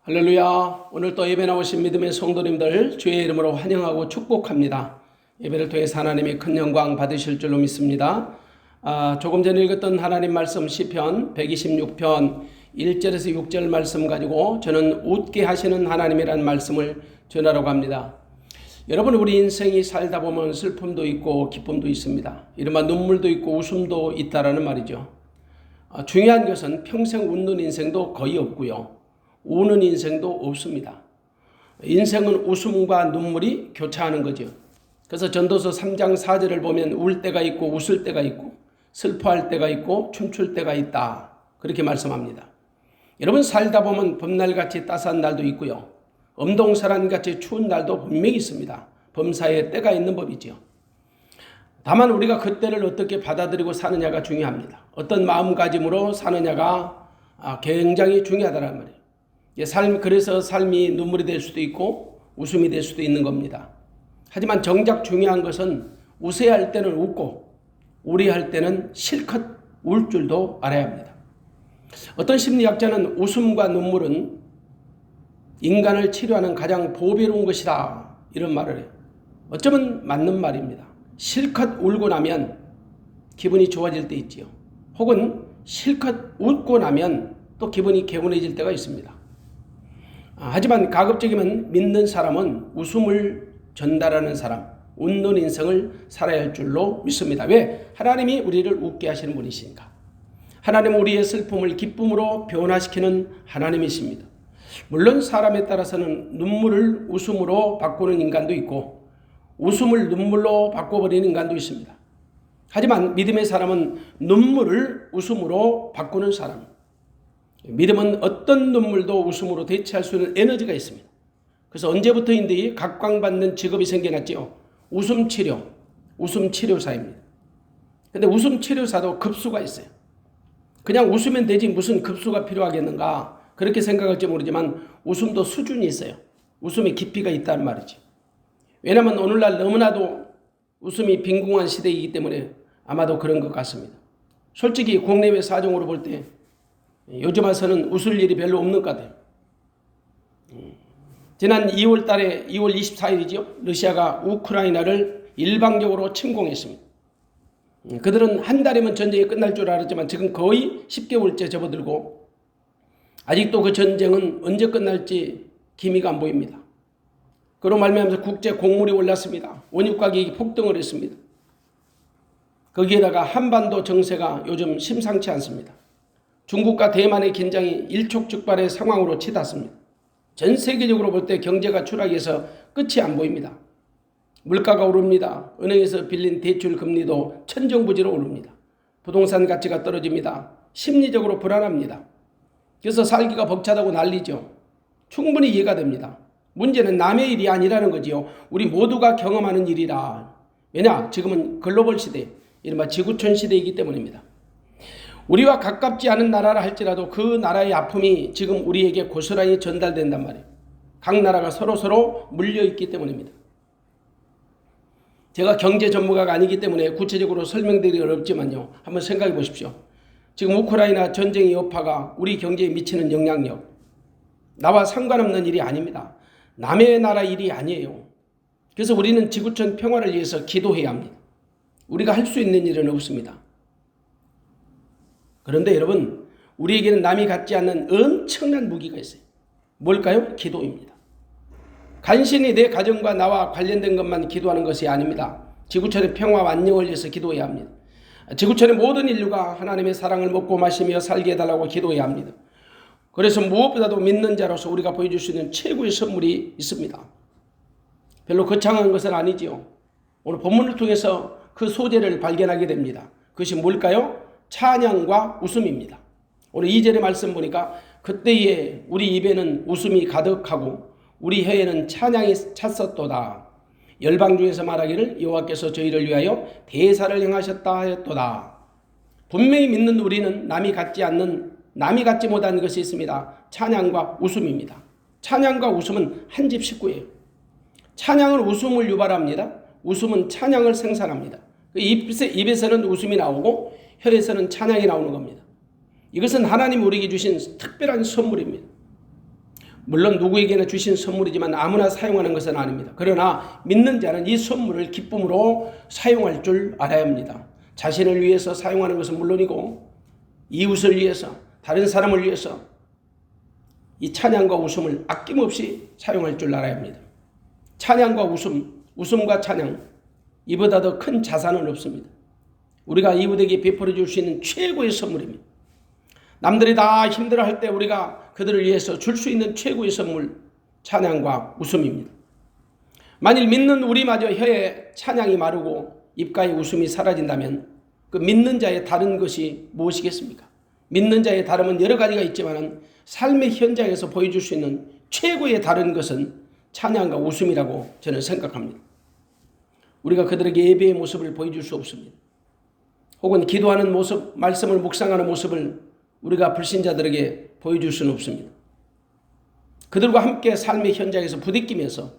할렐루야. 오늘 또 예배 나오신 믿음의 성도님들 주의 이름으로 환영하고 축복합니다. 예배를 통해서 하나님의 큰 영광 받으실 줄로 믿습니다. 조금 전에 읽었던 하나님 말씀 시편 126편 1절에서 6절 말씀 가지고 저는 웃게 하시는 하나님이라는 말씀을 전하려고 합니다. 여러분, 우리 인생이 살다 보면 슬픔도 있고 기쁨도 있습니다. 이른바 눈물도 있고 웃음도 있다라는 말이죠. 중요한 것은 평생 웃는 인생도 거의 없고요, 우는 인생도 없습니다. 인생은 웃음과 눈물이 교차하는 거죠. 그래서 전도서 3장 4절을 보면 울 때가 있고 웃을 때가 있고 슬퍼할 때가 있고 춤출 때가 있다, 그렇게 말씀합니다. 여러분, 살다 보면 봄날같이 따스한 날도 있고요, 엄동설한같이 추운 날도 분명히 있습니다. 범사에 때가 있는 법이죠. 다만 우리가 그때를 어떻게 받아들이고 사느냐가 중요합니다. 어떤 마음가짐으로 사느냐가 굉장히 중요하다는 말이에요. 그래서 삶이 눈물이 될 수도 있고 웃음이 될 수도 있는 겁니다. 하지만 정작 중요한 것은 웃어야 할 때는 웃고 우려할 때는 실컷 울 줄도 알아야 합니다. 어떤 심리학자는 웃음과 눈물은 인간을 치료하는 가장 보배로운 것이다, 이런 말을 해요. 어쩌면 맞는 말입니다. 실컷 울고 나면 기분이 좋아질 때 있지요. 혹은 실컷 웃고 나면 또 기분이 개운해질 때가 있습니다. 하지만 가급적이면 믿는 사람은 웃음을 전달하는 사람, 웃는 인생을 살아야 할 줄로 믿습니다. 왜? 하나님이 우리를 웃게 하시는 분이시니까. 하나님은 우리의 슬픔을 기쁨으로 변화시키는 하나님이십니다. 물론 사람에 따라서는 눈물을 웃음으로 바꾸는 인간도 있고 웃음을 눈물로 바꿔버리는 인간도 있습니다. 하지만 믿음의 사람은 눈물을 웃음으로 바꾸는 사람. 믿음은 어떤 눈물도 웃음으로 대체할 수 있는 에너지가 있습니다. 그래서 언제부터인지 각광받는 직업이 생겨났죠. 웃음치료, 웃음치료사입니다. 근데 웃음치료사도 급수가 있어요. 그냥 웃으면 되지 무슨 급수가 필요하겠는가, 그렇게 생각할지 모르지만 웃음도 수준이 있어요. 웃음의 깊이가 있다는 말이죠. 왜냐하면 오늘날 너무나도 웃음이 빈궁한 시대이기 때문에 아마도 그런 것 같습니다. 솔직히 국내외 사정으로 볼 때 요즘 와서는 웃을 일이 별로 없는 것 같아요. 지난 2월 24일이죠. 러시아가 우크라이나를 일방적으로 침공했습니다. 그들은 한 달이면 전쟁이 끝날 줄 알았지만 지금 거의 10개월째 접어들고 아직도 그 전쟁은 언제 끝날지 기미가 안 보입니다. 그로 말미암아서 국제 곡물이 올랐습니다. 원유 가격이 폭등을 했습니다. 거기에다가 한반도 정세가 요즘 심상치 않습니다. 중국과 대만의 긴장이 일촉즉발의 상황으로 치닫습니다. 전 세계적으로 볼 때 경제가 추락해서 끝이 안 보입니다. 물가가 오릅니다. 은행에서 빌린 대출 금리도 천정부지로 오릅니다. 부동산 가치가 떨어집니다. 심리적으로 불안합니다. 그래서 살기가 벅차다고 난리죠. 충분히 이해가 됩니다. 문제는 남의 일이 아니라는 거지요. 우리 모두가 경험하는 일이라. 왜냐? 지금은 글로벌 시대, 이른바 지구촌 시대이기 때문입니다. 우리와 가깝지 않은 나라라 할지라도 그 나라의 아픔이 지금 우리에게 고스란히 전달된단 말이에요. 각 나라가 서로 물려있기 때문입니다. 제가 경제 전문가가 아니기 때문에 구체적으로 설명드리기 어렵지만요, 한번 생각해 보십시오. 지금 우크라이나 전쟁의 여파가 우리 경제에 미치는 영향력, 나와 상관없는 일이 아닙니다. 남의 나라 일이 아니에요. 그래서 우리는 지구촌 평화를 위해서 기도해야 합니다. 우리가 할 수 있는 일은 없습니다. 그런데 여러분, 우리에게는 남이 갖지 않는 엄청난 무기가 있어요. 뭘까요? 기도입니다. 간신히 내 가정과 나와 관련된 것만 기도하는 것이 아닙니다. 지구촌의 평화와 안녕을 위해서 기도해야 합니다. 지구촌의 모든 인류가 하나님의 사랑을 먹고 마시며 살게 해달라고 기도해야 합니다. 그래서 무엇보다도 믿는 자로서 우리가 보여줄 수 있는 최고의 선물이 있습니다. 별로 거창한 것은 아니지요. 오늘 본문을 통해서 그 소재를 발견하게 됩니다. 그것이 뭘까요? 찬양과 웃음입니다. 오늘 2절의 말씀 보니까 그때에 우리 입에는 웃음이 가득하고 우리 혀에는 찬양이 찼었도다. 열방 중에서 말하기를 여호와께서 저희를 위하여 대사를 행하셨다 하였도다. 분명히 믿는 우리는 남이 갖지 못한 것이 있습니다. 찬양과 웃음입니다. 찬양과 웃음은 한 집 식구예요. 찬양은 웃음을 유발합니다. 웃음은 찬양을 생산합니다. 입에서는 웃음이 나오고 혀에서는 찬양이 나오는 겁니다. 이것은 하나님 우리에게 주신 특별한 선물입니다. 물론 누구에게나 주신 선물이지만 아무나 사용하는 것은 아닙니다. 그러나 믿는 자는 이 선물을 기쁨으로 사용할 줄 알아야 합니다. 자신을 위해서 사용하는 것은 물론이고 이웃을 위해서, 다른 사람을 위해서 이 찬양과 웃음을 아낌없이 사용할 줄 알아야 합니다. 찬양과 웃음, 웃음과 찬양, 이보다 더 큰 자산은 없습니다. 우리가 이웃에게 베풀어 줄 수 있는 최고의 선물입니다. 남들이 다 힘들어할 때 우리가 그들을 위해서 줄 수 있는 최고의 선물, 찬양과 웃음입니다. 만일 믿는 우리마저 혀에 찬양이 마르고 입가에 웃음이 사라진다면 그 믿는 자의 다른 것이 무엇이겠습니까? 믿는 자의 다름은 여러 가지가 있지만 삶의 현장에서 보여줄 수 있는 최고의 다른 것은 찬양과 웃음이라고 저는 생각합니다. 우리가 그들에게 예배의 모습을 보여줄 수 없습니다. 혹은 기도하는 모습, 말씀을 묵상하는 모습을 우리가 불신자들에게 보여줄 수는 없습니다. 그들과 함께 삶의 현장에서 부딪히면서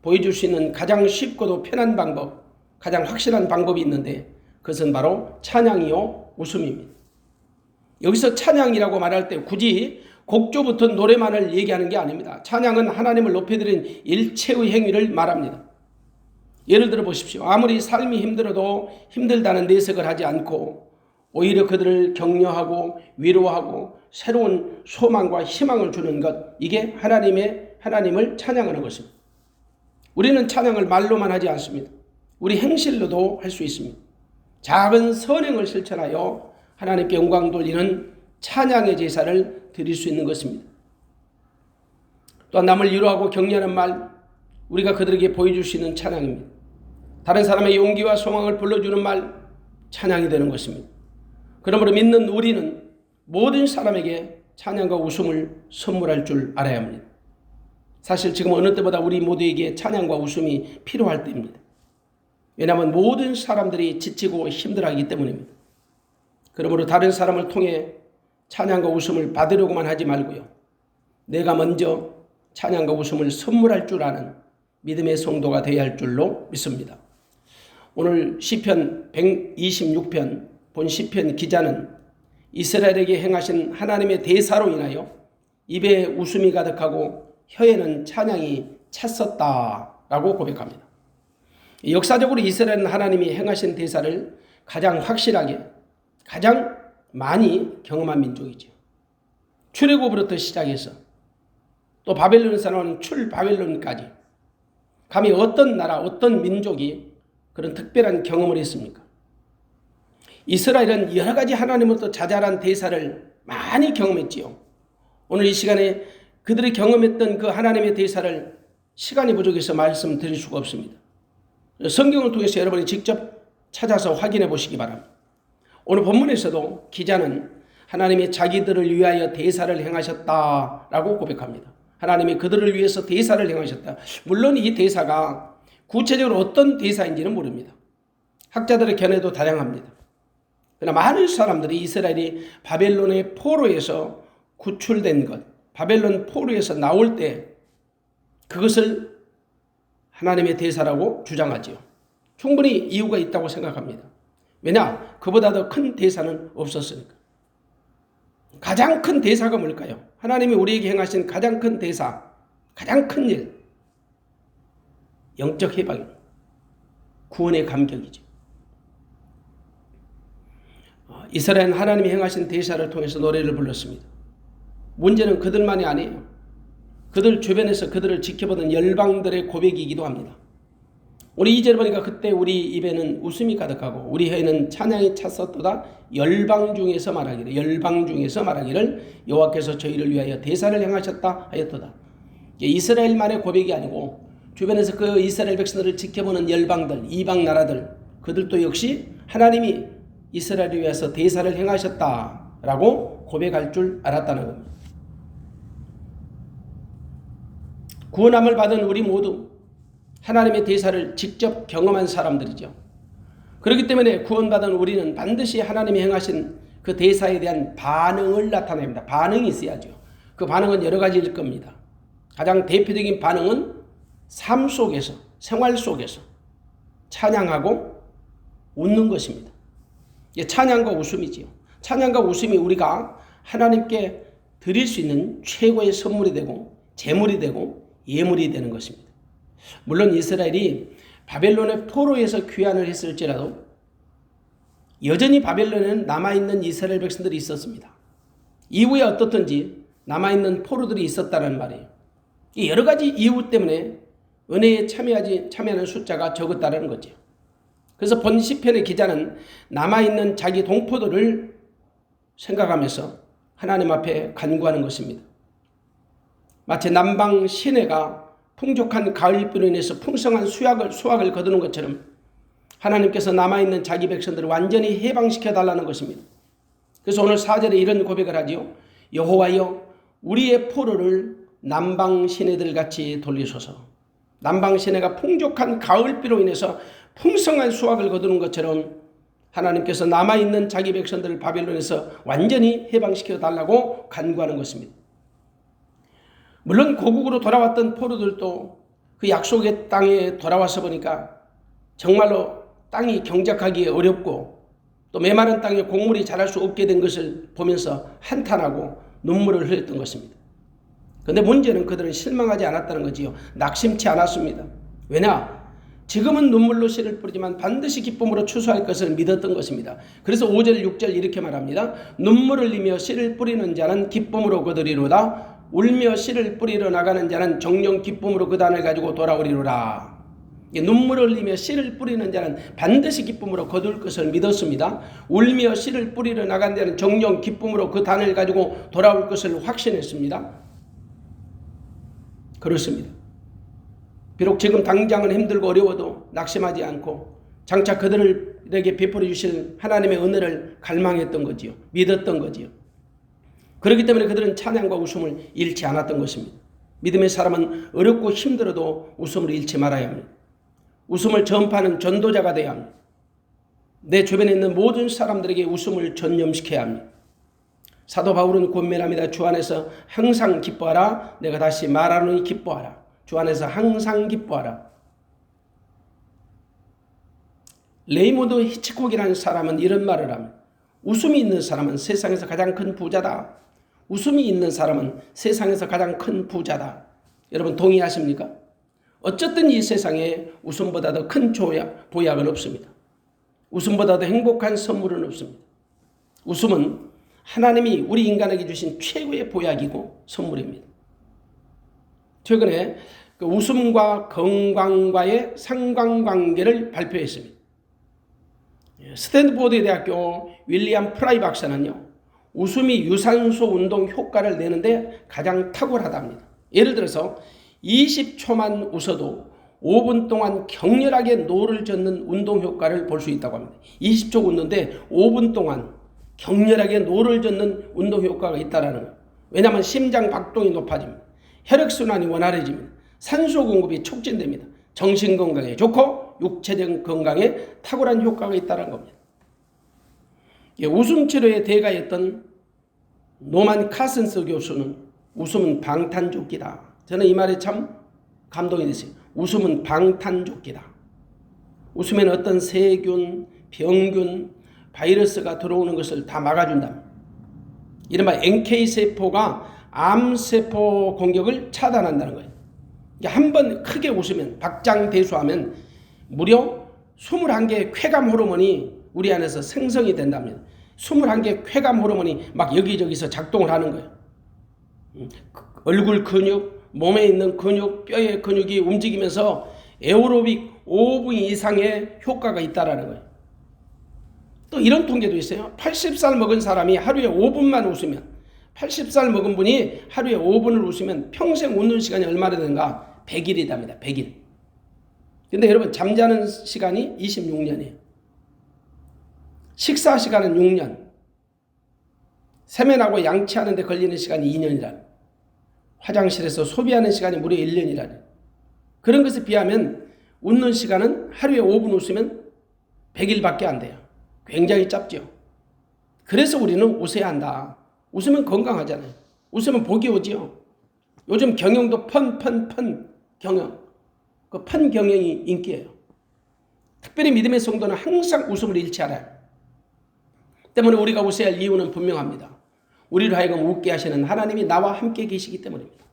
보여줄 수 있는 가장 쉽고도 편한 방법, 가장 확실한 방법이 있는데 그것은 바로 찬양이요 웃음입니다. 여기서 찬양이라고 말할 때 굳이 곡조 붙은 노래만을 얘기하는 게 아닙니다. 찬양은 하나님을 높여드리는 일체의 행위를 말합니다. 예를 들어 보십시오. 아무리 삶이 힘들어도 힘들다는 내색을 하지 않고 오히려 그들을 격려하고 위로하고 새로운 소망과 희망을 주는 것, 이게 하나님을 찬양하는 것입니다. 우리는 찬양을 말로만 하지 않습니다. 우리 행실로도 할 수 있습니다. 작은 선행을 실천하여 하나님께 영광 돌리는 찬양의 제사를 드릴 수 있는 것입니다. 또한 남을 위로하고 격려하는 말, 우리가 그들에게 보여줄 수 있는 찬양입니다. 다른 사람의 용기와 소망을 불러주는 말, 찬양이 되는 것입니다. 그러므로 믿는 우리는 모든 사람에게 찬양과 웃음을 선물할 줄 알아야 합니다. 사실 지금 어느 때보다 우리 모두에게 찬양과 웃음이 필요할 때입니다. 왜냐하면 모든 사람들이 지치고 힘들어하기 때문입니다. 그러므로 다른 사람을 통해 찬양과 웃음을 받으려고만 하지 말고요. 내가 먼저 찬양과 웃음을 선물할 줄 아는 믿음의 성도가 되어야 할 줄로 믿습니다. 오늘 시편 126편 본 시편 기자는 이스라엘에게 행하신 하나님의 대사로 인하여 입에 웃음이 가득하고 혀에는 찬양이 찼었다라고 고백합니다. 역사적으로 이스라엘은 하나님이 행하신 대사를 가장 확실하게, 가장 많이 경험한 민족이죠. 출애굽으로부터 시작해서 또 바벨론에서 나오는 출바벨론까지 감히 어떤 나라, 어떤 민족이 그런 특별한 경험을 했습니까? 이스라엘은 여러 가지 하나님으로부터 자잘한 대사를 많이 경험했지요. 오늘 이 시간에 그들이 경험했던 그 하나님의 대사를 시간이 부족해서 말씀드릴 수가 없습니다. 성경을 통해서 여러분이 직접 찾아서 확인해 보시기 바랍니다. 오늘 본문에서도 기자는 하나님이 자기들을 위하여 대사를 행하셨다라고 고백합니다. 하나님이 그들을 위해서 대사를 행하셨다. 물론 이 대사가 구체적으로 어떤 대사인지는 모릅니다. 학자들의 견해도 다양합니다. 그러나 많은 사람들이 이스라엘이 바벨론의 포로에서 구출된 것, 바벨론 포로에서 나올 때 그것을 하나님의 대사라고 주장하지요. 충분히 이유가 있다고 생각합니다. 왜냐? 그보다 더 큰 대사는 없었으니까. 가장 큰 대사가 뭘까요? 하나님이 우리에게 행하신 가장 큰 대사, 가장 큰 일, 영적 해방입니다. 구원의 감격이죠. 이스라엘은 하나님이 행하신 대사를 통해서 노래를 불렀습니다. 문제는 그들만이 아니에요. 그들 주변에서 그들을 지켜보던 열방들의 고백이기도 합니다. 우리 2절 보니까 그때 우리 입에는 웃음이 가득하고 우리 혀에는 찬양이 찼었도다. 열방 중에서 말하기를 여호와께서 저희를 위하여 대사를 행하셨다 하였도다. 이스라엘만의 고백이 아니고 주변에서 그 이스라엘 백성들을 지켜보는 열방들, 이방 나라들, 그들도 역시 하나님이 이스라엘을 위해서 대사를 행하셨다라고 고백할 줄 알았다는 겁니다. 구원함을 받은 우리 모두 하나님의 대사를 직접 경험한 사람들이죠. 그렇기 때문에 구원받은 우리는 반드시 하나님이 행하신 그 대사에 대한 반응을 나타냅니다. 반응이 있어야죠. 그 반응은 여러 가지일 겁니다. 가장 대표적인 반응은 삶 속에서, 생활 속에서 찬양하고 웃는 것입니다. 이게 찬양과 웃음이지요. 찬양과 웃음이 우리가 하나님께 드릴 수 있는 최고의 선물이 되고 재물이 되고 예물이 되는 것입니다. 물론 이스라엘이 바벨론의 포로에서 귀환을 했을지라도 여전히 바벨론에는 남아있는 이스라엘 백성들이 있었습니다. 이후에 어떻든지 남아있는 포로들이 있었다는 말이에요. 이 여러 가지 이유 때문에 은혜에 참여하는 숫자가 적었다는 거죠. 그래서 본 시편의 기자는 남아있는 자기 동포들을 생각하면서 하나님 앞에 간구하는 것입니다. 마치 남방 시내가 풍족한 가을비로 인해서 풍성한 수확을 거두는 것처럼 하나님께서 남아있는 자기 백성들을 완전히 해방시켜 달라는 것입니다. 그래서 오늘 4절에 이런 고백을 하지요. 여호와여 우리의 포로를 남방 시내들 같이 돌리소서. 남방 시내가 풍족한 가을비로 인해서 풍성한 수확을 거두는 것처럼 하나님께서 남아있는 자기 백성들을 바벨론에서 완전히 해방시켜 달라고 간구하는 것입니다. 물론 고국으로 돌아왔던 포로들도 그 약속의 땅에 돌아와서 보니까 정말로 땅이 경작하기 어렵고 또 메마른 땅에 곡물이 자랄 수 없게 된 것을 보면서 한탄하고 눈물을 흘렸던 것입니다. 그런데 문제는 그들은 실망하지 않았다는 거지요. 낙심치 않았습니다. 왜냐? 지금은 눈물로 씨를 뿌리지만 반드시 기쁨으로 추수할 것을 믿었던 것입니다. 그래서 5절 6절 이렇게 말합니다. 눈물을 흘리며 씨를 뿌리는 자는 기쁨으로 거두리로다. 울며 씨를 뿌리러 나가는 자는 정령 기쁨으로 그 단을 가지고 돌아오리로라. 눈물을 흘리며 씨를 뿌리는 자는 반드시 기쁨으로 거둘 것을 믿었습니다. 울며 씨를 뿌리러 나간 자는 정령 기쁨으로 그 단을 가지고 돌아올 것을 확신했습니다. 그렇습니다. 비록 지금 당장은 힘들고 어려워도 낙심하지 않고 장차 그들에게 베풀어 주실 하나님의 은혜를 갈망했던 거지요. 믿었던 거지요. 그렇기 때문에 그들은 찬양과 웃음을 잃지 않았던 것입니다. 믿음의 사람은 어렵고 힘들어도 웃음을 잃지 말아야 합니다. 웃음을 전파하는 전도자가 되어야 합니다. 내 주변에 있는 모든 사람들에게 웃음을 전염시켜야 합니다. 사도 바울은 권면합니다. 주 안에서 항상 기뻐하라. 내가 다시 말하노니 기뻐하라. 주 안에서 항상 기뻐하라. 레이몬드 히치콕이라는 사람은 이런 말을 합니다. 웃음이 있는 사람은 세상에서 가장 큰 부자다. 웃음이 있는 사람은 세상에서 가장 큰 부자다. 여러분 동의하십니까? 어쨌든 이 세상에 웃음보다 더 큰 보약은 없습니다. 웃음보다 더 행복한 선물은 없습니다. 웃음은 하나님이 우리 인간에게 주신 최고의 보약이고 선물입니다. 최근에 그 웃음과 건강과의 상관관계를 발표했습니다. 스탠드포드 대학교 윌리엄 프라이 박사는요, 웃음이 유산소 운동 효과를 내는데 가장 탁월하답니다. 예를 들어서 20초만 웃어도 5분 동안 격렬하게 노를 젓는 운동 효과를 볼 수 있다고 합니다. 20초 웃는데 5분 동안 격렬하게 노를 젓는 운동 효과가 있다는 거예요. 왜냐하면 심장 박동이 높아집니다. 혈액순환이 원활해집니다. 산소 공급이 촉진됩니다. 정신 건강에 좋고 육체적 건강에 탁월한 효과가 있다는 겁니다. 웃음 치료의 대가였던 노만 카슨스 교수는 웃음은 방탄조끼다. 저는 이 말에 참 감동이 됐어요. 웃음은 방탄조끼다. 웃으면 어떤 세균, 병균, 바이러스가 들어오는 것을 다 막아준다. 이른바 NK세포가 암세포 공격을 차단한다는 거예요. 한 번 크게 웃으면 박장대소하면 무려 21개의 쾌감 호르몬이 우리 안에서 생성이 된답니다. 21개의 쾌감 호르몬이 막 여기저기서 작동을 하는 거예요. 얼굴 근육, 몸에 있는 근육, 뼈의 근육이 움직이면서 에어로빅 5분 이상의 효과가 있다는 거예요. 또 이런 통계도 있어요. 80살 먹은 사람이 하루에 5분만 웃으면 80살 먹은 분이 하루에 5분을 웃으면 평생 웃는 시간이 얼마나 되는가? 100일이답니다. 100일. 근데 여러분 잠자는 시간이 26년이에요. 식사 시간은 6년. 세면하고 양치하는 데 걸리는 시간이 2년이라는. 화장실에서 소비하는 시간이 무려 1년이라는. 그런 것에 비하면 웃는 시간은 하루에 5분 웃으면 100일밖에 안 돼요. 굉장히 짧죠. 그래서 우리는 웃어야 한다. 웃으면 건강하잖아요. 웃으면 복이 오지요. 요즘 경영도 펀 경영. 그 펀 경영이 인기예요. 특별히 믿음의 성도는 항상 웃음을 잃지 않아요. 때문에 우리가 웃어야 할 이유는 분명합니다. 우리를 하여금 웃게 하시는 하나님이 나와 함께 계시기 때문입니다.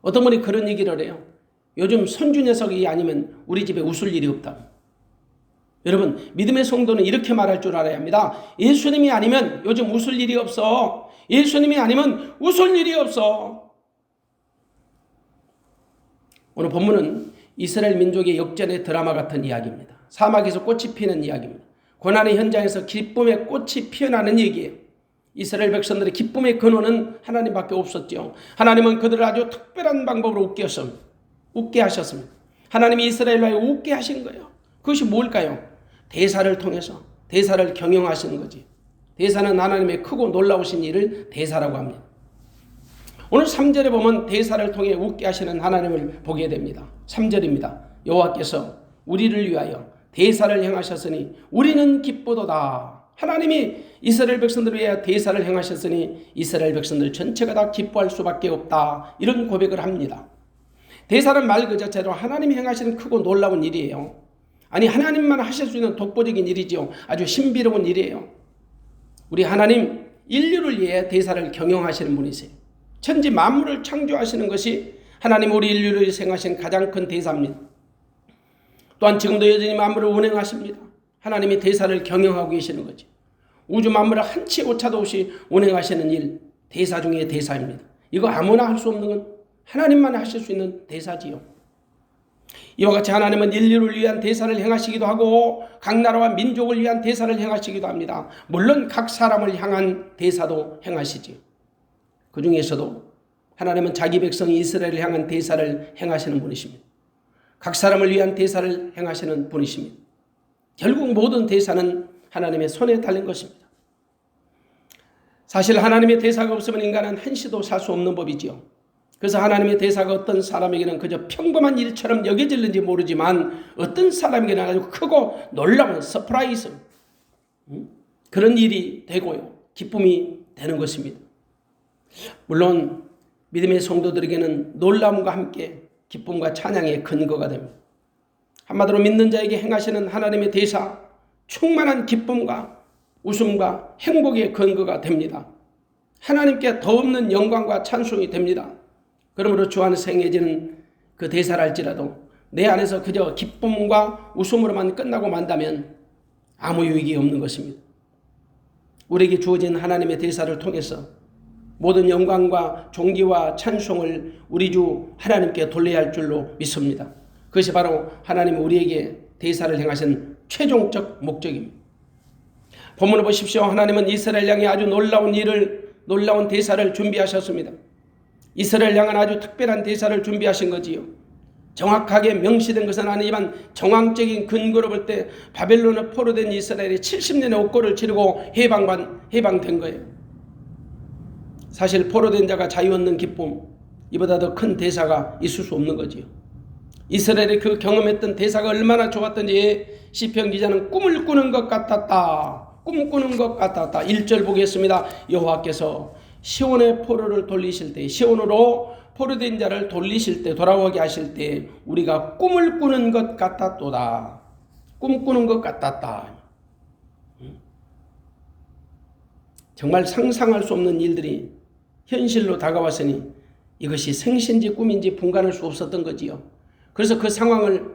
어떤 분이 그런 얘기를 해요. 요즘 손주 녀석이 아니면 우리 집에 웃을 일이 없다. 여러분, 믿음의 성도는 이렇게 말할 줄 알아야 합니다. 예수님이 아니면 요즘 웃을 일이 없어. 예수님이 아니면 웃을 일이 없어. 오늘 본문은 이스라엘 민족의 역전의 드라마 같은 이야기입니다. 사막에서 꽃이 피는 이야기입니다. 고난의 현장에서 기쁨의 꽃이 피어나는 얘기예요. 이스라엘 백성들의 기쁨의 근원은 하나님밖에 없었죠. 하나님은 그들을 아주 특별한 방법으로 웃게 하셨습니다. 하나님이 이스라엘을 웃게 하신 거예요. 그것이 뭘까요? 대사를 통해서 대사를 경영하시는 거지. 대사는 하나님의 크고 놀라우신 일을 대사라고 합니다. 오늘 3절에 보면 대사를 통해 웃게 하시는 하나님을 보게 됩니다. 3절입니다. 여호와께서 우리를 위하여 대사를 행하셨으니 우리는 기쁘도다. 하나님이 이스라엘 백성들을 위하여 대사를 행하셨으니 이스라엘 백성들 전체가 다 기뻐할 수밖에 없다. 이런 고백을 합니다. 대사는 말 그 자체로 하나님이 행하시는 크고 놀라운 일이에요. 아니, 하나님만 하실 수 있는 독보적인 일이지요. 아주 신비로운 일이에요. 우리 하나님 인류를 위해 대사를 경영하시는 분이세요. 천지 만물을 창조하시는 것이 하나님 우리 인류를 위해 행하신 가장 큰 대사입니다. 또한 지금도 여전히 만물을 운행하십니다. 하나님이 대사를 경영하고 계시는 거죠. 우주 만물을 한치 오차도 없이 운행하시는 일, 대사 중의 대사입니다. 이거 아무나 할 수 없는 건 하나님만 하실 수 있는 대사지요. 이와 같이 하나님은 인류를 위한 대사를 행하시기도 하고 각 나라와 민족을 위한 대사를 행하시기도 합니다. 물론 각 사람을 향한 대사도 행하시지요. 그 중에서도 하나님은 자기 백성 이스라엘을 향한 대사를 행하시는 분이십니다. 각 사람을 위한 대사를 행하시는 분이십니다. 결국 모든 대사는 하나님의 손에 달린 것입니다. 사실 하나님의 대사가 없으면 인간은 한시도 살 수 없는 법이지요. 그래서 하나님의 대사가 어떤 사람에게는 그저 평범한 일처럼 여겨질는지 모르지만 어떤 사람에게는 아주 크고 놀라운 서프라이즈, 그런 일이 되고요. 기쁨이 되는 것입니다. 물론 믿음의 성도들에게는 놀라움과 함께 기쁨과 찬양의 근거가 됩니다. 한마디로 믿는 자에게 행하시는 하나님의 대사, 충만한 기쁨과 웃음과 행복의 근거가 됩니다. 하나님께 더 없는 영광과 찬송이 됩니다. 그러므로 주 안에서 행해지는 그 대사를 할지라도 내 안에서 그저 기쁨과 웃음으로만 끝나고 만다면 아무 유익이 없는 것입니다. 우리에게 주어진 하나님의 대사를 통해서 모든 영광과 존귀와 찬송을 우리 주 하나님께 돌려야 할 줄로 믿습니다. 그것이 바로 하나님이 우리에게 대사를 행하신 최종적 목적입니다. 본문을 보십시오. 하나님은 이스라엘 향해 아주 놀라운 대사를 준비하셨습니다. 이스라엘 향한 아주 특별한 대사를 준비하신 거지요. 정확하게 명시된 것은 아니지만 정황적인 근거로 볼 때 바벨론에 포로된 이스라엘이 70년의 옥고를 치르고 해방된 거예요. 사실 포로된 자가 자유 얻는 기쁨, 이보다 더 큰 대사가 있을 수 없는 거지요. 이스라엘이 그 경험했던 대사가 얼마나 좋았던지 시편 기자는 꿈을 꾸는 것 같았다. 꿈꾸는 것 같았다. 1절 보겠습니다. 여호와께서 시온의 포로를 돌리실 때, 시온으로 포로된 자를 돌리실 때, 돌아오게 하실 때 우리가 꿈을 꾸는 것 같았도다. 꿈꾸는 것 같았다. 정말 상상할 수 없는 일들이 현실로 다가왔으니 이것이 생신지 꿈인지 분간할 수 없었던 거지요. 그래서 그 상황을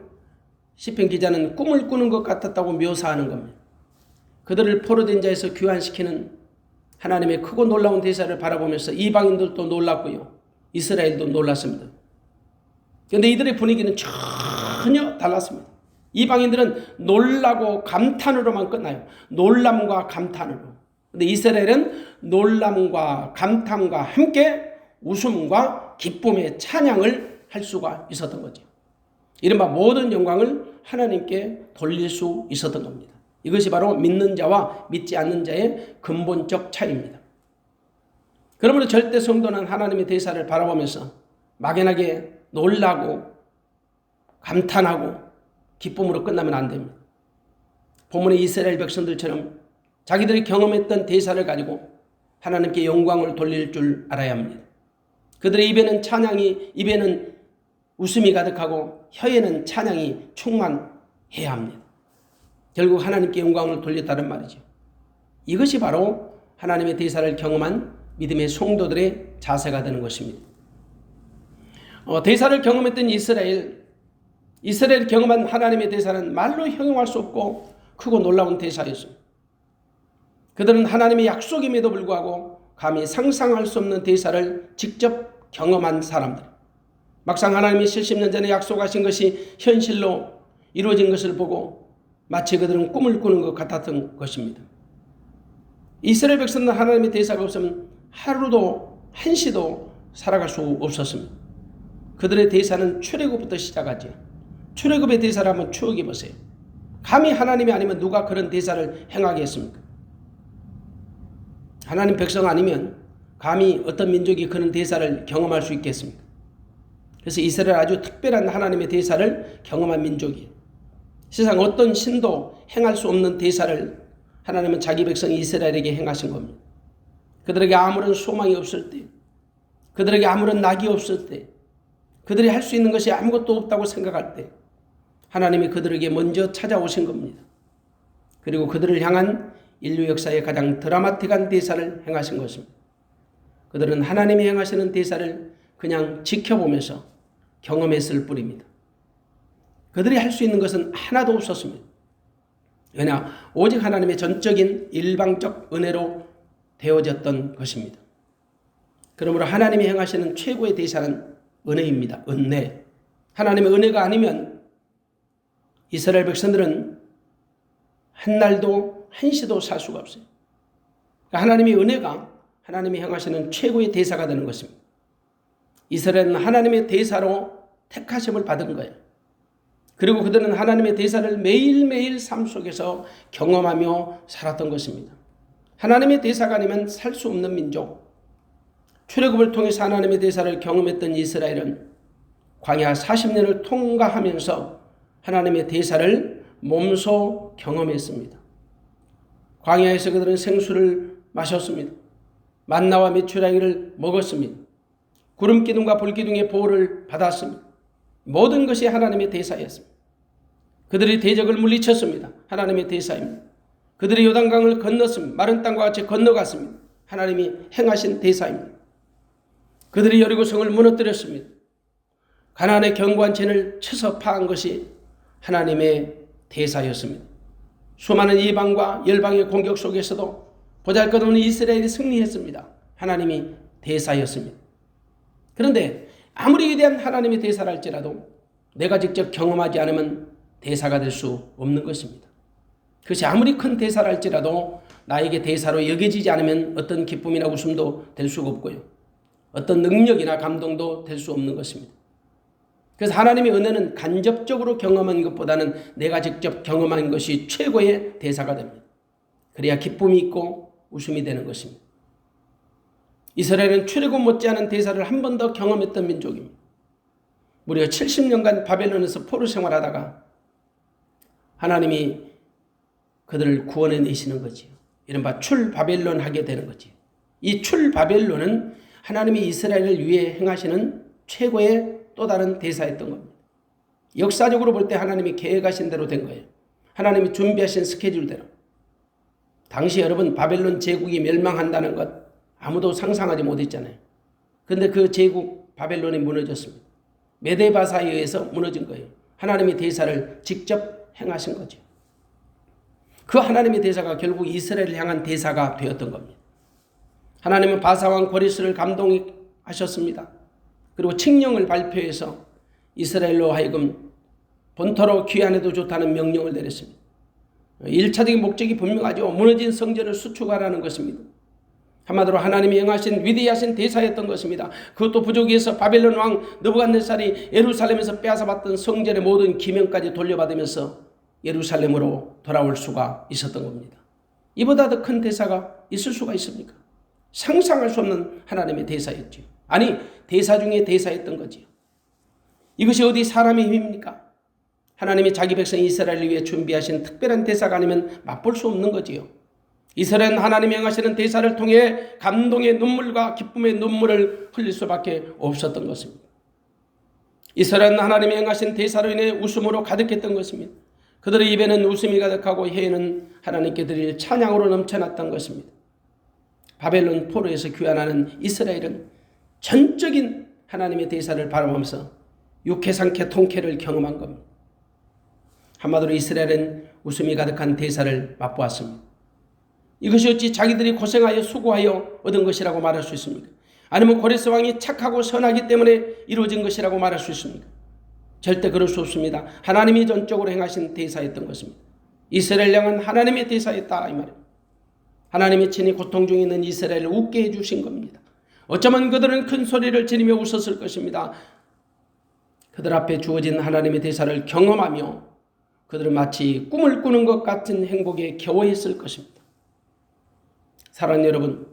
시편 기자는 꿈을 꾸는 것 같았다고 묘사하는 겁니다. 그들을 포로된 자에서 귀환시키는 하나님의 크고 놀라운 대사를 바라보면서 이방인들도 놀랐고요. 이스라엘도 놀랐습니다. 그런데 이들의 분위기는 전혀 달랐습니다. 이방인들은 놀라고 감탄으로만 끝나요. 놀람과 감탄으로. 그런데 이스라엘은 놀람과 감탄과 함께 웃음과 기쁨의 찬양을 할 수가 있었던 거죠. 이른바 모든 영광을 하나님께 돌릴 수 있었던 겁니다. 이것이 바로 믿는 자와 믿지 않는 자의 근본적 차이입니다. 그러므로 절대 성도는 하나님의 대사를 바라보면서 막연하게 놀라고 감탄하고 기쁨으로 끝나면 안 됩니다. 본문의 이스라엘 백성들처럼 자기들이 경험했던 대사를 가지고 하나님께 영광을 돌릴 줄 알아야 합니다. 그들의 입에는 찬양이, 입에는 웃음이 가득하고 혀에는 찬양이 충만해야 합니다. 결국 하나님께 영광을 돌렸다는 말이죠. 이것이 바로 하나님의 대사를 경험한 믿음의 성도들의 자세가 되는 것입니다. 대사를 경험했던 이스라엘 경험한 하나님의 대사는 말로 형용할 수 없고 크고 놀라운 대사였습니다. 그들은 하나님의 약속임에도 불구하고 감히 상상할 수 없는 대사를 직접 경험한 사람들. 막상 하나님이 70년 전에 약속하신 것이 현실로 이루어진 것을 보고 마치 그들은 꿈을 꾸는 것 같았던 것입니다. 이스라엘 백성은 하나님의 대사가 없으면 하루도 한시도 살아갈 수 없었습니다. 그들의 대사는 출애굽부터 시작하죠. 출애굽의 대사를 한번 추억해 보세요. 감히 하나님이 아니면 누가 그런 대사를 행하겠습니까? 하나님 백성 아니면 감히 어떤 민족이 그런 대사를 경험할 수 있겠습니까? 그래서 이스라엘 아주 특별한 하나님의 대사를 경험한 민족이에요. 세상 어떤 신도 행할 수 없는 대사를 하나님은 자기 백성 이스라엘에게 행하신 겁니다. 그들에게 아무런 소망이 없을 때, 그들에게 아무런 낙이 없을 때, 그들이 할 수 있는 것이 아무것도 없다고 생각할 때 하나님이 그들에게 먼저 찾아오신 겁니다. 그리고 그들을 향한 인류 역사의 가장 드라마틱한 대사를 행하신 것입니다. 그들은 하나님이 행하시는 대사를 그냥 지켜보면서 경험했을 뿐입니다. 그들이 할 수 있는 것은 하나도 없었습니다. 왜냐? 오직 하나님의 전적인 일방적 은혜로 되어졌던 것입니다. 그러므로 하나님이 행하시는 최고의 대사는 은혜입니다. 은혜. 하나님의 은혜가 아니면 이스라엘 백성들은 한날도 한시도 살 수가 없어요. 그러니까 하나님의 은혜가 하나님이 행하시는 최고의 대사가 되는 것입니다. 이스라엘은 하나님의 대사로 택하심을 받은 거예요. 그리고 그들은 하나님의 대사를 매일매일 삶 속에서 경험하며 살았던 것입니다. 하나님의 대사가 아니면 살 수 없는 민족. 출애굽을 통해서 하나님의 대사를 경험했던 이스라엘은 광야 40년을 통과하면서 하나님의 대사를 몸소 경험했습니다. 광야에서 그들은 생수를 마셨습니다. 만나와 메추라기를 먹었습니다. 구름 기둥과 불 기둥의 보호를 받았습니다. 모든 것이 하나님의 대사였습니다. 그들이 대적을 물리쳤습니다. 하나님의 대사입니다. 그들이 요단강을 건넜습니다. 마른 땅과 같이 건너갔습니다. 하나님이 행하신 대사입니다. 그들이 여리고성을 무너뜨렸습니다. 가나안의 견고한 진을 쳐서 파한 것이 하나님의 대사였습니다. 수많은 이방과 열방의 공격 속에서도 보잘것없는 이스라엘이 승리했습니다. 하나님이 대사였습니다. 그런데 아무리 위대한 하나님의 대사라 할지라도 내가 직접 경험하지 않으면 대사가 될 수 없는 것입니다. 그것이 아무리 큰 대사라 할지라도 나에게 대사로 여겨지지 않으면 어떤 기쁨이나 웃음도 될 수가 없고요. 어떤 능력이나 감동도 될 수 없는 것입니다. 그래서 하나님의 은혜는 간접적으로 경험한 것보다는 내가 직접 경험한 것이 최고의 대사가 됩니다. 그래야 기쁨이 있고 웃음이 되는 것입니다. 이스라엘은 출애굽 못지않은 대사를 한 번 더 경험했던 민족입니다. 무려 70년간 바벨론에서 포로 생활하다가 하나님이 그들을 구원해내시는 거지요. 이른바 출바벨론 하게 되는 거지요. 이 출바벨론은 하나님이 이스라엘을 위해 행하시는 최고의 또 다른 대사였던 겁니다. 역사적으로 볼 때 하나님이 계획하신 대로 된 거예요. 하나님이 준비하신 스케줄대로. 당시 여러분 바벨론 제국이 멸망한다는 것 아무도 상상하지 못했잖아요. 그런데 그 제국 바벨론이 무너졌습니다. 메데바사에 의해서 무너진 거예요. 하나님의 대사를 직접 행하신 거죠. 그 하나님의 대사가 결국 이스라엘을 향한 대사가 되었던 겁니다. 하나님은 바사왕 고레스를 감동하셨습니다. 그리고 칙령을 발표해서 이스라엘로 하여금 본토로 귀환해도 좋다는 명령을 내렸습니다. 1차적인 목적이 분명하죠. 무너진 성전을 수축하라는 것입니다. 한마디로 하나님이 행하신 위대하신 대사였던 것입니다. 그것도 부족이 해서 바벨론 왕 느부갓네살이 예루살렘에서 빼앗아봤던 성전의 모든 기명까지 돌려받으면서 예루살렘으로 돌아올 수가 있었던 겁니다. 이보다 더 큰 대사가 있을 수가 있습니까? 상상할 수 없는 하나님의 대사였죠. 아니 대사 중에 대사였던 거지요. 이것이 어디 사람의 힘입니까? 하나님이 자기 백성 이스라엘을 위해 준비하신 특별한 대사가 아니면 맛볼 수 없는 거지요. 이스라엘은 하나님이 행하시는 대사를 통해 감동의 눈물과 기쁨의 눈물을 흘릴 수밖에 없었던 것입니다. 이스라엘은 하나님이 행하신 대사로 인해 웃음으로 가득했던 것입니다. 그들의 입에는 웃음이 가득하고 혀에는 하나님께 드릴 찬양으로 넘쳐났던 것입니다. 바벨론 포로에서 귀환하는 이스라엘은 전적인 하나님의 대사를 바라보면서 육해상쾌 통쾌를 경험한 겁니다. 한마디로 이스라엘은 웃음이 가득한 대사를 맛보았습니다. 이것이 어찌 자기들이 고생하여 수고하여 얻은 것이라고 말할 수 있습니까? 아니면 고레스 왕이 착하고 선하기 때문에 이루어진 것이라고 말할 수 있습니까? 절대 그럴 수 없습니다. 하나님이 전적으로 행하신 대사였던 것입니다. 이스라엘 양은 하나님의 대사였다 이 말입니다. 하나님이 친히 고통 중에 있는 이스라엘을 웃게 해주신 겁니다. 어쩌면 그들은 큰 소리를 지르며 웃었을 것입니다. 그들 앞에 주어진 하나님의 대사를 경험하며 그들은 마치 꿈을 꾸는 것 같은 행복에 겨워했을 것입니다. 사랑하는 여러분,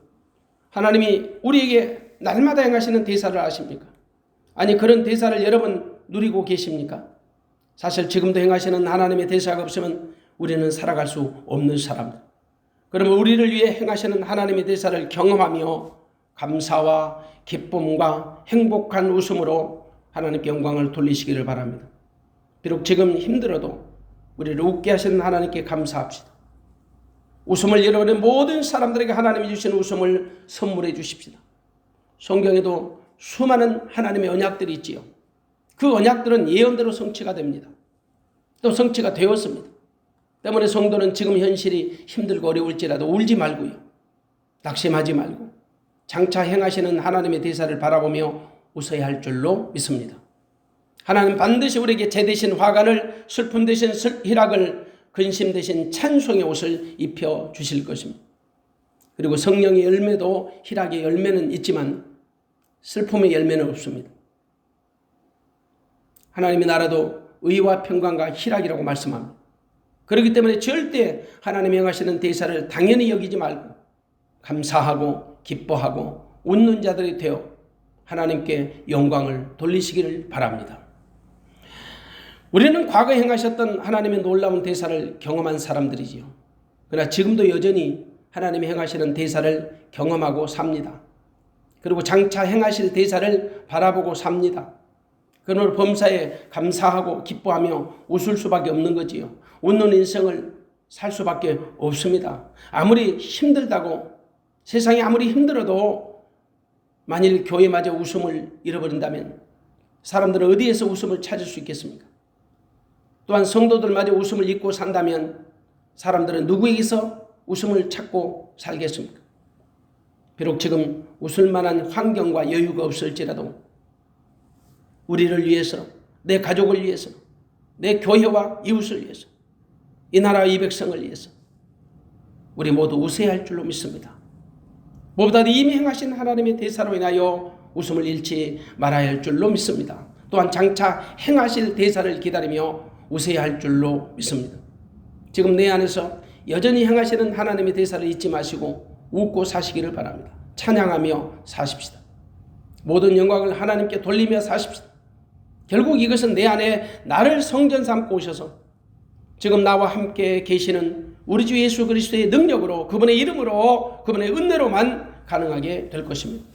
하나님이 우리에게 날마다 행하시는 대사를 아십니까? 아니 그런 대사를 여러분 누리고 계십니까? 사실 지금도 행하시는 하나님의 대사가 없으면 우리는 살아갈 수 없는 사람들. 그러면 우리를 위해 행하시는 하나님의 대사를 경험하며 감사와 기쁨과 행복한 웃음으로 하나님께 영광을 돌리시기를 바랍니다. 비록 지금 힘들어도 우리를 웃게 하시는 하나님께 감사합시다. 웃음을 잃어버린 모든 사람들에게 하나님이 주시는 웃음을 선물해 주십시다. 성경에도 수많은 하나님의 언약들이 있지요. 그 언약들은 예언대로 성취가 됩니다. 또 성취가 되었습니다. 때문에 성도는 지금 현실이 힘들고 어려울지라도 울지 말고요. 낙심하지 말고 장차 행하시는 하나님의 대사를 바라보며 웃어야 할 줄로 믿습니다. 하나님 반드시 우리에게 재 대신 화관을, 슬픔 대신 희락을, 근심 대신 찬송의 옷을 입혀 주실 것입니다. 그리고 성령의 열매도 희락의 열매는 있지만 슬픔의 열매는 없습니다. 하나님의 나라도 의와 평강과 희락이라고 말씀합니다. 그렇기 때문에 절대 하나님이 행하시는 대사를 당연히 여기지 말고 감사하고 기뻐하고 웃는 자들이 되어 하나님께 영광을 돌리시기를 바랍니다. 우리는 과거에 행하셨던 하나님의 놀라운 대사를 경험한 사람들이지요. 그러나 지금도 여전히 하나님이 행하시는 대사를 경험하고 삽니다. 그리고 장차 행하실 대사를 바라보고 삽니다. 그러므로 범사에 감사하고 기뻐하며 웃을 수밖에 없는 거지요. 웃는 인생을 살 수밖에 없습니다. 아무리 힘들다고, 세상이 아무리 힘들어도 만일 교회마저 웃음을 잃어버린다면 사람들은 어디에서 웃음을 찾을 수 있겠습니까? 또한 성도들마저 웃음을 잊고 산다면 사람들은 누구에게서 웃음을 찾고 살겠습니까? 비록 지금 웃을 만한 환경과 여유가 없을지라도 우리를 위해서, 내 가족을 위해서, 내 교회와 이웃을 위해서, 이 나라 이 백성을 위해서 우리 모두 웃어야 할 줄로 믿습니다. 무엇보다도 이미 행하신 하나님의 대사로 인하여 웃음을 잃지 말아야 할 줄로 믿습니다. 또한 장차 행하실 대사를 기다리며 웃어야 할 줄로 믿습니다. 지금 내 안에서 여전히 행하시는 하나님의 대사를 잊지 마시고 웃고 사시기를 바랍니다. 찬양하며 사십시다. 모든 영광을 하나님께 돌리며 사십시다. 결국 이것은 내 안에 나를 성전 삼고 오셔서 지금 나와 함께 계시는 우리 주 예수 그리스도의 능력으로, 그분의 이름으로, 그분의 은혜로만 가능하게 될 것입니다.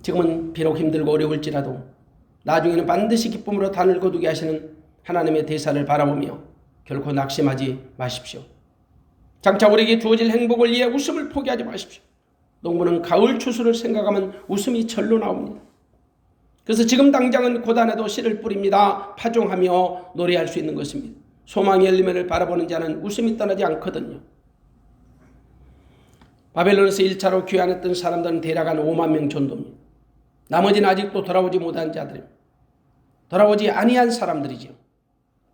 지금은 비록 힘들고 어려울지라도 나중에는 반드시 기쁨으로 단을 거두게 하시는 하나님의 대사를 바라보며 결코 낙심하지 마십시오. 장차 우리에게 주어질 행복을 위해 웃음을 포기하지 마십시오. 농부는 가을 추수를 생각하면 웃음이 절로 나옵니다. 그래서 지금 당장은 고단해도 씨를 뿌립니다. 파종하며 노래할 수 있는 것입니다. 소망의 열매를 바라보는 자는 웃음이 떠나지 않거든요. 바벨론에서 1차로 귀환했던 사람들은 대략 한 5만 명 정도입니다. 나머지는 아직도 돌아오지 못한 자들입니다. 돌아오지 아니한 사람들이죠.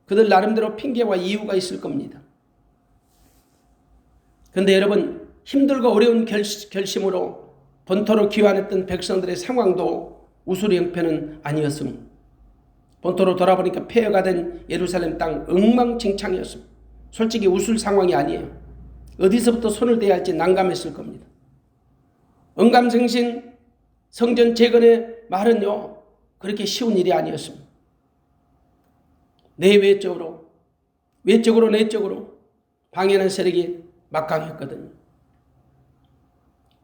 그들 나름대로 핑계와 이유가 있을 겁니다. 그런데 여러분, 힘들고 어려운 결심으로 본토로 귀환했던 백성들의 상황도 우수리 형편은 아니었습니다. 본토로 돌아보니까 폐허가 된 예루살렘 땅 엉망진창이었습니다. 솔직히 웃을 상황이 아니에요. 어디서부터 손을 대야 할지 난감했을 겁니다. 언감생신 성전 재건의 말은요, 그렇게 쉬운 일이 아니었습니다. 내외적으로, 외적으로 내적으로 방해하는 세력이 막강했거든요.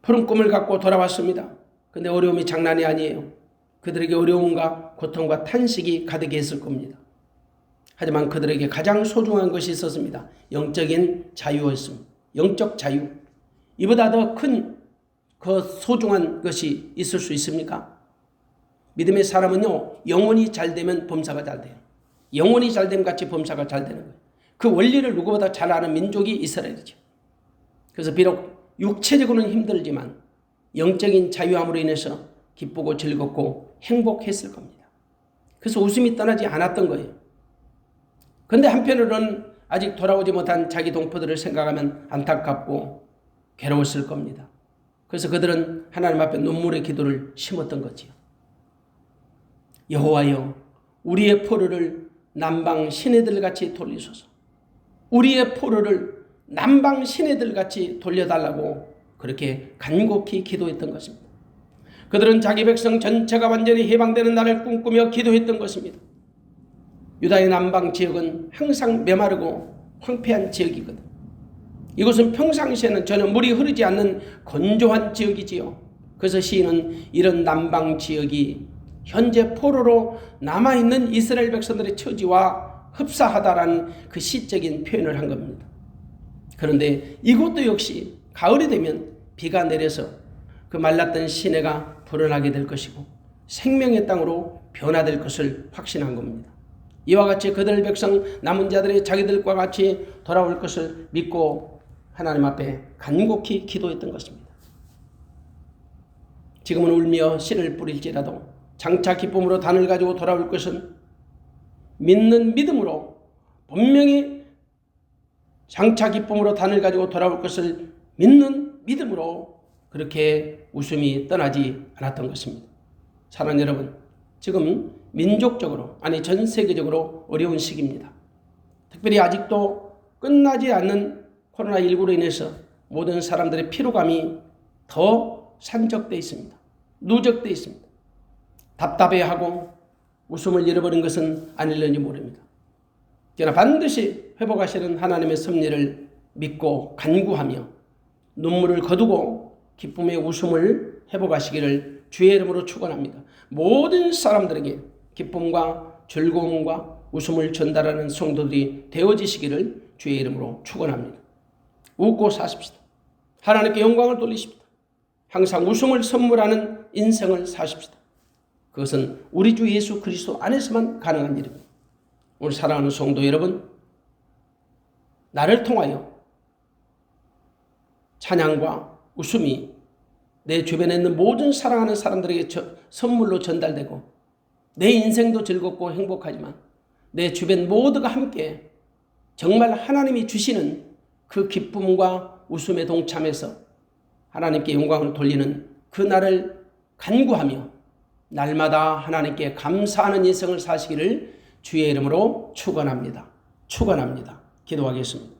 푸른 꿈을 갖고 돌아왔습니다. 근데 어려움이 장난이 아니에요. 그들에게 어려움과 고통과 탄식이 가득했을 겁니다. 하지만 그들에게 가장 소중한 것이 있었습니다. 영적인 자유였습니다. 영적 자유. 이보다 더 큰 그 소중한 것이 있을 수 있습니까? 믿음의 사람은요, 영혼이 잘 되면 범사가 잘 돼요. 영혼이 잘 되면 같이 범사가 잘 되는 거예요. 그 원리를 누구보다 잘 아는 민족이 이스라엘이죠. 그래서 비록 육체적으로는 힘들지만 영적인 자유함으로 인해서 기쁘고 즐겁고 행복했을 겁니다. 그래서 웃음이 떠나지 않았던 거예요. 그런데 한편으로는 아직 돌아오지 못한 자기 동포들을 생각하면 안타깝고 괴로웠을 겁니다. 그래서 그들은 하나님 앞에 눈물의 기도를 심었던 거지요. 여호와여, 우리의 포로를 남방 시내들같이 돌리소서. 우리의 포로를 남방 시내들같이 돌려달라고 그렇게 간곡히 기도했던 것입니다. 그들은 자기 백성 전체가 완전히 해방되는 날을 꿈꾸며 기도했던 것입니다. 유다의 남방 지역은 항상 메마르고 황폐한 지역이거든. 이곳은 평상시에는 전혀 물이 흐르지 않는 건조한 지역이지요. 그래서 시인은 이런 남방 지역이 현재 포로로 남아있는 이스라엘 백성들의 처지와 흡사하다라는 그 시적인 표현을 한 겁니다. 그런데 이곳도 역시 가을이 되면 비가 내려서 그 말랐던 시내가 불어나게 될 것이고 생명의 땅으로 변화될 것을 확신한 겁니다. 이와 같이 그들 백성 남은 자들이 자기들과 같이 돌아올 것을 믿고 하나님 앞에 간곡히 기도했던 것입니다. 지금은 울며 씨를 뿌릴지라도 장차 기쁨으로 단을 가지고 돌아올 것은 믿는 믿음으로 분명히 장차 기쁨으로 단을 가지고 돌아올 것을 믿는 믿음으로 그렇게 웃음이 떠나지 않았던 것입니다. 사랑하는 여러분, 지금 민족적으로 아니 전 세계적으로 어려운 시기입니다. 특별히 아직도 끝나지 않는 코로나19로 인해서 모든 사람들의 피로감이 더 산적되어 있습니다. 누적되어 있습니다. 답답해하고 웃음을 잃어버린 것은 아닐는지 모릅니다. 그러나 반드시 회복하시는 하나님의 섭리를 믿고 간구하며 눈물을 거두고 기쁨의 웃음을 회복하시기를 주의 이름으로 축원합니다. 모든 사람들에게 기쁨과 즐거움과 웃음을 전달하는 성도들이 되어지시기를 주의 이름으로 축원합니다. 웃고 사십시다. 하나님께 영광을 돌리십시다. 항상 웃음을 선물하는 인생을 사십시다. 그것은 우리 주 예수 그리스도 안에서만 가능한 일입니다. 오늘 사랑하는 성도 여러분, 나를 통하여 찬양과 웃음이 내 주변에 있는 모든 사랑하는 사람들에게 선물로 전달되고 내 인생도 즐겁고 행복하지만 내 주변 모두가 함께 정말 하나님이 주시는 그 기쁨과 웃음에 동참해서 하나님께 영광을 돌리는 그 날을 간구하며 날마다 하나님께 감사하는 인생을 사시기를 주의 이름으로 축원합니다. 축원합니다. 기도하겠습니다.